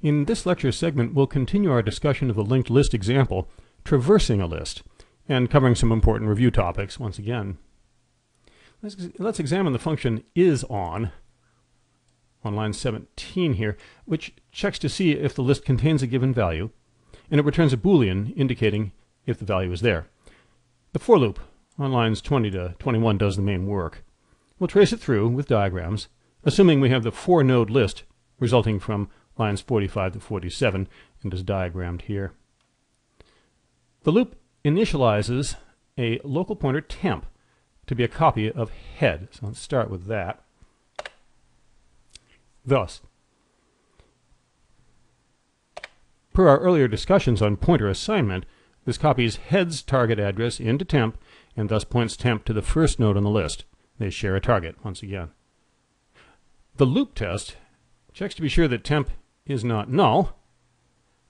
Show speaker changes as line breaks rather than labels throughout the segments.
In this lecture segment, we'll continue our discussion of the linked list example, traversing a list, and covering some important review topics once again. Let's examine the function isOn on line 17 here, which checks to see if the list contains a given value, and it returns a Boolean indicating if the value is there. The for loop on lines 20 to 21 does the main work. We'll trace it through with diagrams, assuming we have the four-node list resulting from lines 45 to 47, and is diagrammed here. The loop initializes a local pointer temp to be a copy of head. So let's start with that. Thus, per our earlier discussions on pointer assignment, this copies head's target address into temp and thus points temp to the first node on the list. They share a target once again. The loop test checks to be sure that temp is not null,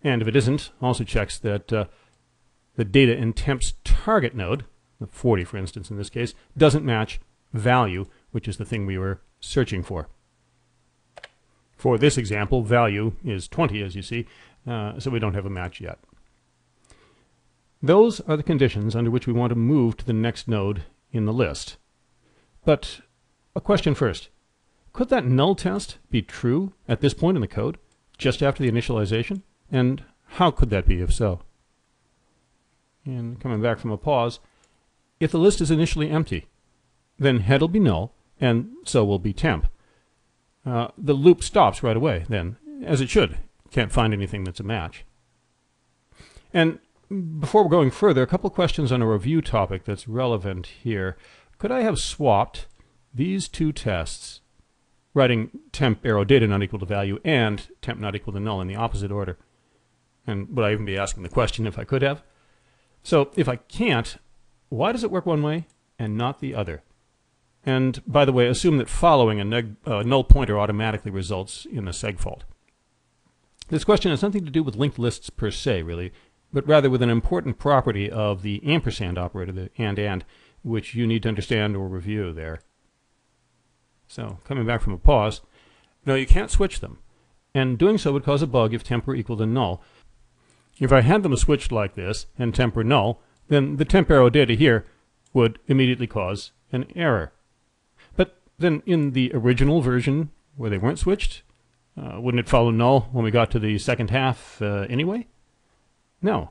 and if it isn't, also checks that the data in temp's target node, the 40 for instance in this case, doesn't match value, which is the thing we were searching for. For this example, value is 20, as you see, so we don't have a match yet. Those are the conditions under which we want to move to the next node in the list. But a question first. Could that null test be true at this point in the code, just after the initialization? And how could that be if so? And coming back from a pause, if the list is initially empty, then head will be null, and so will be temp. The loop stops right away then, as it should. Can't find anything that's a match. And before we're going further, a couple questions on a review topic that's relevant here. Could I have swapped these two tests, writing temp arrow data not equal to value and temp not equal to null in the opposite order? And would I even be asking the question if I could have? So if I can't, why does it work one way and not the other? And by the way, assume that following a null pointer automatically results in a segfault. This question has nothing to do with linked lists per se, really, but rather with an important property of the ampersand operator, the and, which you need to understand or review there. So, coming back from a pause, no, you can't switch them, and doing so would cause a bug if temp were equal to null. If I had them switched like this, and temp were null, then the temp arrow data here would immediately cause an error. But then in the original version, where they weren't switched, wouldn't it follow null when we got to the second half anyway? No.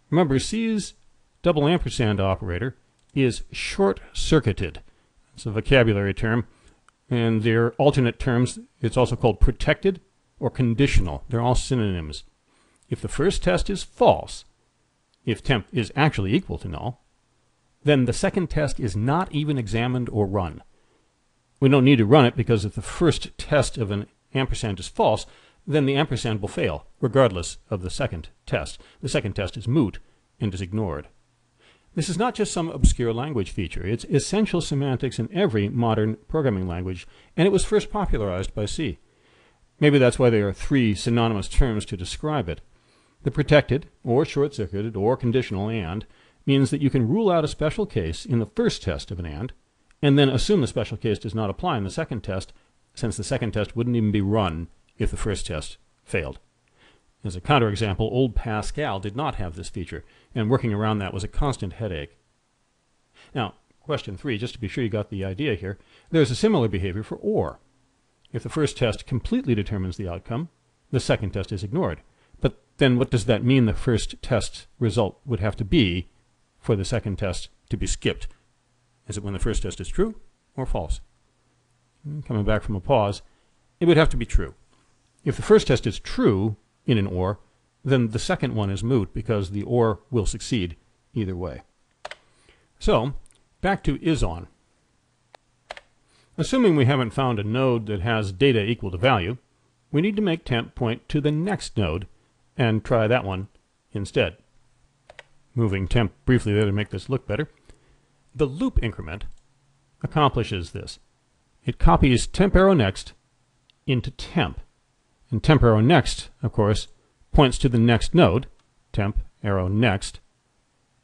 Remember, C's double ampersand operator is short-circuited. It's a vocabulary term, and their alternate terms, it's also called protected or conditional. They're all synonyms. If the first test is false, if temp is actually equal to null, then the second test is not even examined or run. We don't need to run it because if the first test of an ampersand is false, then the ampersand will fail, regardless of the second test. The second test is moot and is ignored. This is not just some obscure language feature. It's essential semantics in every modern programming language, and it was first popularized by C. Maybe that's why there are three synonymous terms to describe it. The protected, or short-circuited, or conditional AND means that you can rule out a special case in the first test of an and then assume the special case does not apply in the second test, since the second test wouldn't even be run if the first test failed. As a counterexample, old Pascal did not have this feature, and working around that was a constant headache. Now, question 3, just to be sure you got the idea here, there's a similar behavior for OR. If the first test completely determines the outcome, the second test is ignored. But then what does that mean the first test result would have to be for the second test to be skipped? Is it when the first test is true or false? Coming back from a pause, it would have to be true. If the first test is true in an OR, then the second one is moot because the OR will succeed either way. So, back to isOn. Assuming we haven't found a node that has data equal to value, we need to make temp point to the next node and try that one instead. Moving temp briefly there to make this look better. The loop increment accomplishes this. It copies temp arrow next into temp. And temp arrow next, of course, points to the next node, temp arrow next,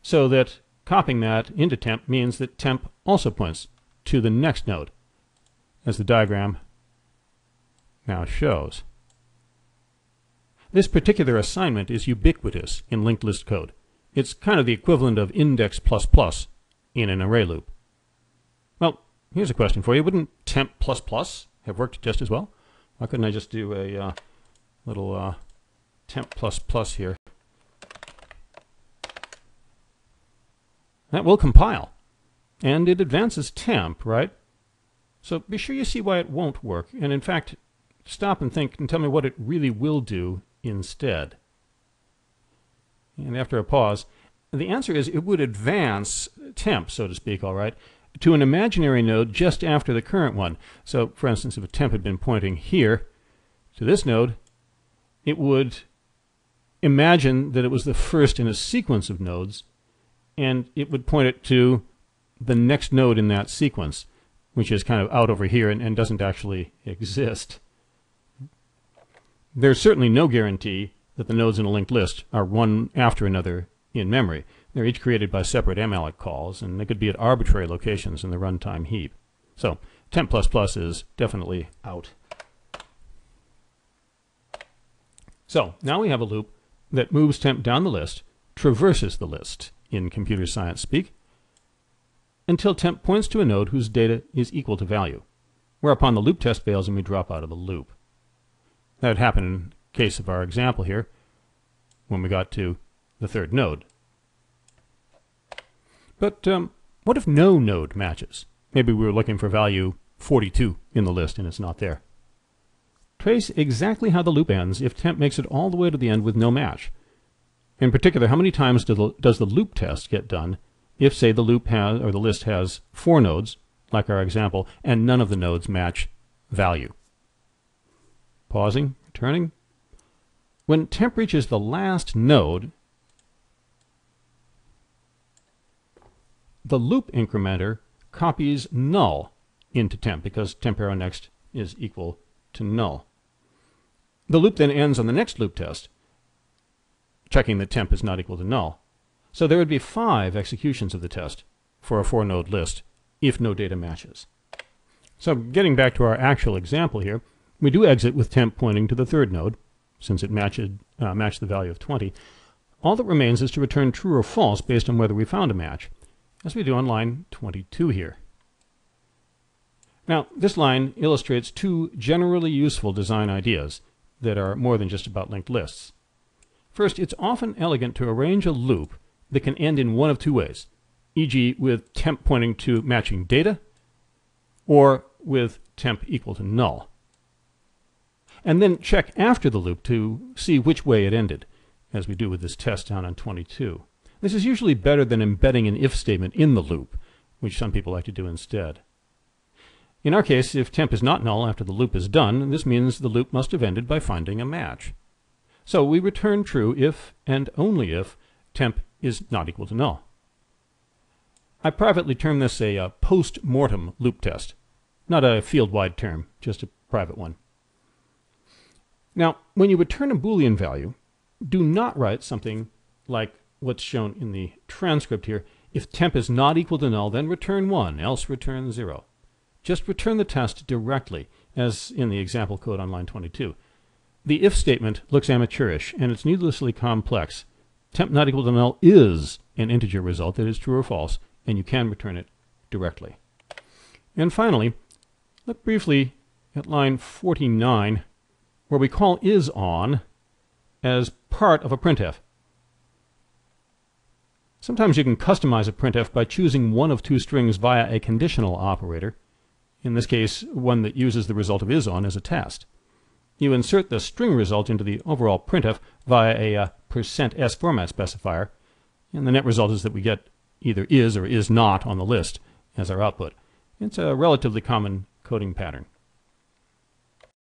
so that copying that into temp means that temp also points to the next node, as the diagram now shows. This particular assignment is ubiquitous in linked list code. It's kind of the equivalent of index plus plus in an array loop. Well, here's a question for you. Wouldn't temp plus plus have worked just as well? Why couldn't I just do a little temp plus plus here? That will compile. And it advances temp, right? So be sure you see why it won't work. And in fact, stop and think and tell me what it really will do instead. And after a pause, the answer is it would advance temp, so to speak, all right, to an imaginary node just after the current one. So, for instance, if a temp had been pointing here to this node, it would imagine that it was the first in a sequence of nodes, and it would point it to the next node in that sequence, which is kind of out over here and doesn't actually exist. There's certainly no guarantee that the nodes in a linked list are one after another in memory. They're each created by separate malloc calls, and they could be at arbitrary locations in the runtime heap. So temp plus plus is definitely out. So now we have a loop that moves temp down the list, traverses the list in computer science speak, until temp points to a node whose data is equal to value, whereupon the loop test fails and we drop out of the loop. That would happen in case of our example here when we got to the third node. But what if no node matches? Maybe we were looking for value 42 in the list and it's not there. Trace exactly how the loop ends if temp makes it all the way to the end with no match. In particular, how many times does the loop test get done if, say, the loop has, or the list has 4 nodes, like our example, and none of the nodes match value? Pausing, returning. When temp reaches the last node, the loop incrementer copies null into temp because temp arrow next is equal to null. The loop then ends on the next loop test, checking that temp is not equal to null. So there would be 5 executions of the test for a 4-node list if no data matches. So getting back to our actual example here, we do exit with temp pointing to the third node, since it matched the value of 20. All that remains is to return true or false based on whether we found a match, as we do on line 22 here. Now, this line illustrates 2 generally useful design ideas that are more than just about linked lists. First, it's often elegant to arrange a loop that can end in one of 2 ways, e.g. with temp pointing to matching data, or with temp equal to null. And then check after the loop to see which way it ended, as we do with this test down on 22. This is usually better than embedding an if statement in the loop, which some people like to do instead. In our case, if temp is not null after the loop is done, this means the loop must have ended by finding a match. So we return true if and only if temp is not equal to null. I privately term this a post-mortem loop test. Not a field-wide term, just a private one. Now, when you return a Boolean value, do not write something like what's shown in the transcript here. If temp is not equal to null, then return 1, else return 0. Just return the test directly, as in the example code on line 22. The if statement looks amateurish, and it's needlessly complex. Temp not equal to null is an integer result that is true or false, and you can return it directly. And finally, look briefly at line 49, where we call isOn as part of a printf. Sometimes you can customize a printf by choosing one of 2 strings via a conditional operator, in this case one that uses the result of isOn as a test. You insert the string result into the overall printf via a %s format specifier, and the net result is that we get either is or is not on the list as our output. It's a relatively common coding pattern.